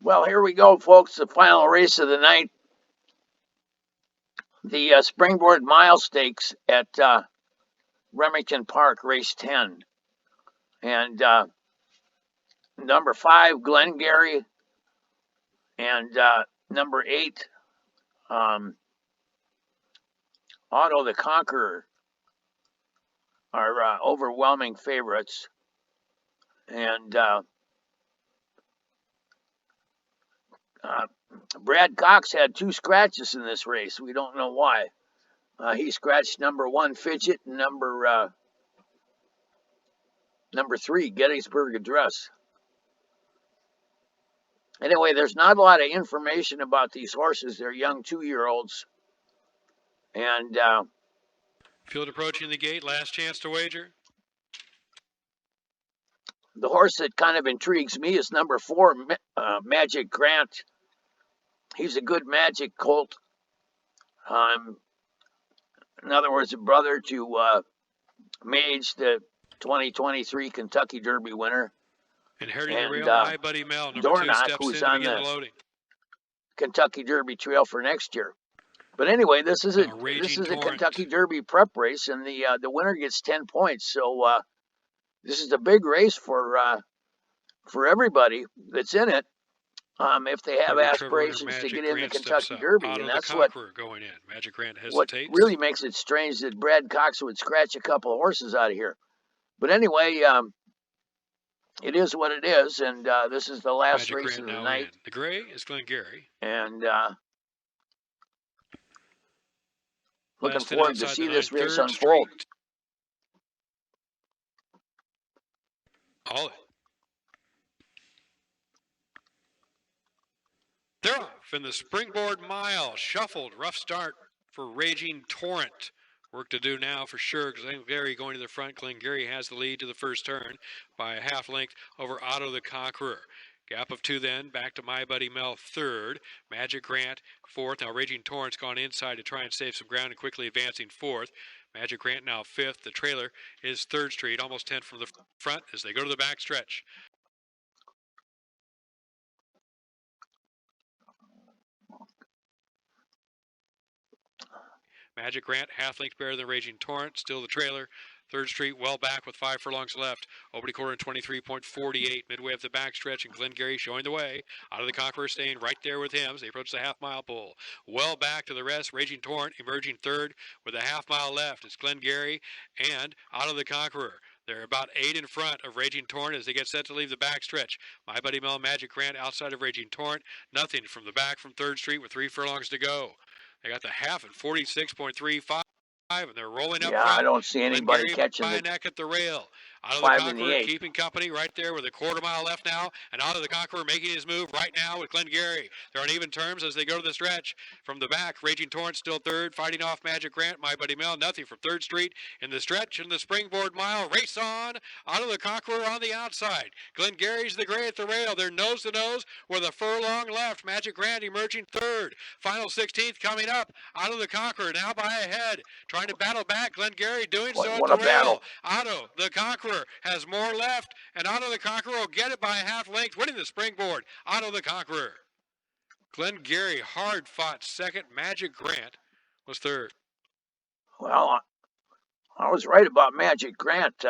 Well, here we go, folks. The final race of the night. The Springboard Mile Stakes at Remington Park, race 10. And number 5, Glengarry. And number 8, Otto the Conqueror are overwhelming favorites. And Brad Cox had 2 scratches in this race. We don't know why. He scratched number 1, Fidget, and number 3, Gettysburg Address. Anyway, there's not a lot of information about these horses. They're young 2-year-olds. And field approaching the gate. Last chance to wager. The horse that kind of intrigues me is number 4, Magic Grant. He's a good magic colt. In other words, a brother to Mage, the 2023 Kentucky Derby winner. Inheriting the rail, My Buddy Mel, number Dornock, 2, steps who's in on begin the loading. Kentucky Derby trail for next year. But anyway, this is a Kentucky Derby prep race, and the winner gets 10 points. So this is a big race for everybody that's in it. If they have aspirations to get in the Kentucky Derby, and that's what going in. Magic Grant what really makes it strange that Brad Cox would scratch a couple of horses out of here. But anyway, it is what it is, and this is the last race of the night. The gray is Glengarry. And looking forward to see this race unfold. All they're off in the Springboard Mile. Shuffled, rough start for Raging Torrent. Work to do now for sure. Glengarry going to the front. Glengarry has the lead to the first turn by a half length over Otto the Conqueror. Gap of 2 then, back to My Buddy Mel 3rd. Magic Grant 4th. Now Raging Torrent's gone inside to try and save some ground and quickly advancing 4th. Magic Grant now 5th. The trailer is 3rd Street, almost 10 from the front as they go to the back stretch. Magic Grant, half length better than Raging Torrent. Still the trailer. 3rd Street well back with 5 furlongs left. Opening quarter in 23.48. Midway of the backstretch, and Glengarry showing the way. Out of the Conqueror staying right there with him as they approach the half-mile pole. Well back to the rest. Raging Torrent emerging 3rd with a half-mile left. It's Glengarry and Out of the Conqueror. They're about 8 in front of Raging Torrent as they get set to leave the backstretch. My Buddy Mel, Magic Grant outside of Raging Torrent. Nothing from the back from 3rd Street with 3 furlongs to go. They got the half at 46.35, and they're rolling up front. I don't see anybody catching the neck at the rail. Out of the Conqueror keeping company right there with a quarter mile left now, and Out of the Conqueror making his move right now with Glengarry. They're on even terms as they go to the stretch. From the back, Raging Torrent still 3rd, fighting off Magic Grant. My Buddy Mel, nothing from 3rd Street in the stretch in the Springboard Mile. Race on. Out of the Conqueror on the outside. Glengarry's the gray at the rail. They're nose to nose with a furlong left. Magic Grant emerging 3rd. Final 16th coming up. Out of the Conqueror now by a head. Trying to battle back. Glengarry doing so at the rail. Otto the Conqueror has more left, and Otto the Conqueror will get it by a half length, winning the Springboard. Otto the Conqueror. Glengarry hard fought 2nd. Magic Grant was 3rd. Well, I was right about Magic Grant.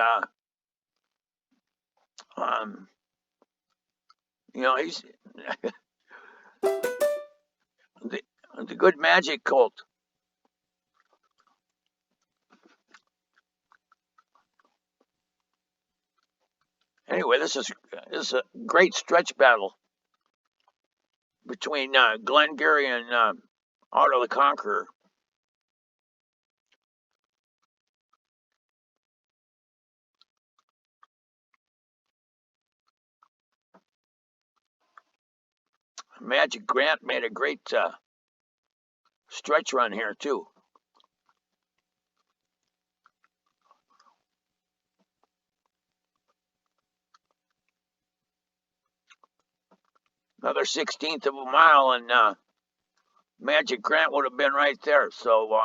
He's the good magic colt. Anyway, this is a great stretch battle between Glengarry and Otto the Conqueror. Magic Grant made a great stretch run here too. Another 16th of a mile, and Magic Grant would have been right there. So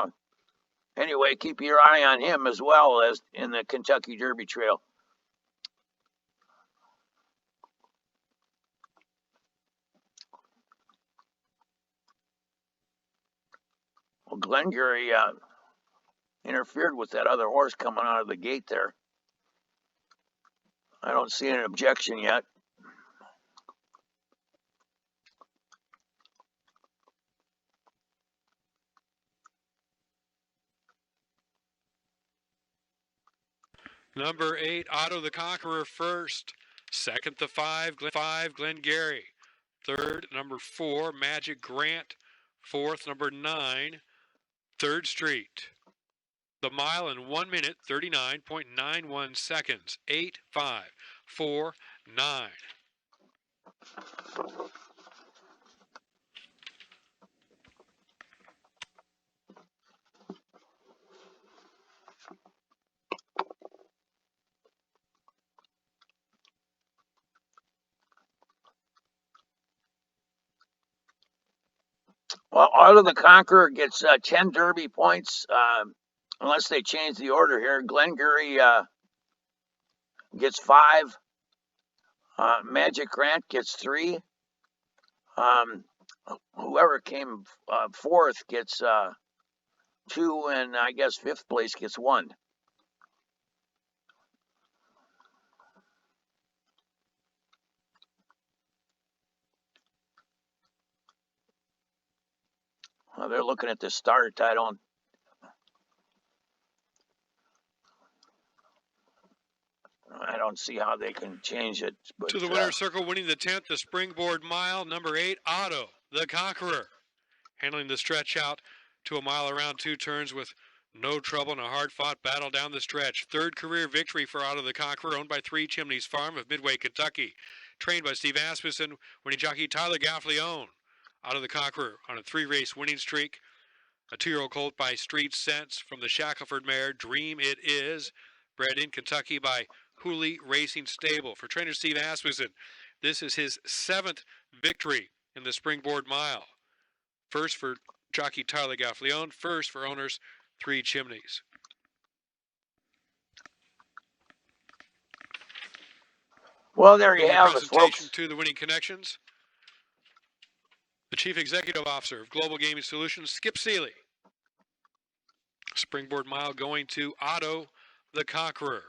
anyway, keep your eye on him as well as in the Kentucky Derby trail. Glengarry interfered with that other horse coming out of the gate there. I don't see an objection yet. Number 8, Otto the Conqueror first. Second, the 5, Glengarry. Third, number 4, Magic Grant. Fourth, number 9, 3rd Street. The mile in 1 minute, 39.91 seconds. 8, 5, 4, 9. Well, Otto the Conqueror gets 10 Derby points, unless they change the order here. Glengarry gets 5. Magic Grant gets 3. Whoever came 4th gets 2, and I guess 5th place gets 1. Well, they're looking at the start. I don't see how they can change it. But, to the winner's circle, winning the 10th, the Springboard Mile, number 8, Otto the Conqueror. Handling the stretch out to a mile around 2 turns with no trouble in a hard-fought battle down the stretch. 3rd career victory for Otto the Conqueror, owned by Three Chimneys Farm of Midway, Kentucky. Trained by Steve Asmussen, winning jockey Tyler Gaffleone. Otto the Conqueror on a 3-race winning streak. A 2-year-old colt by Street Sense from the Shackelford mare, Dream It Is. Bred in Kentucky by Hooley Racing Stable. For trainer Steve Asmussen, this is his 7th victory in the Springboard Mile. First for jockey Tyler Gaffleone, first for owners Three Chimneys. Well, there you have it, presentation folks. to the winning connections. The Chief Executive Officer of Global Gaming Solutions, Skip Seeley. Springboard Mile going to Otto the Conqueror.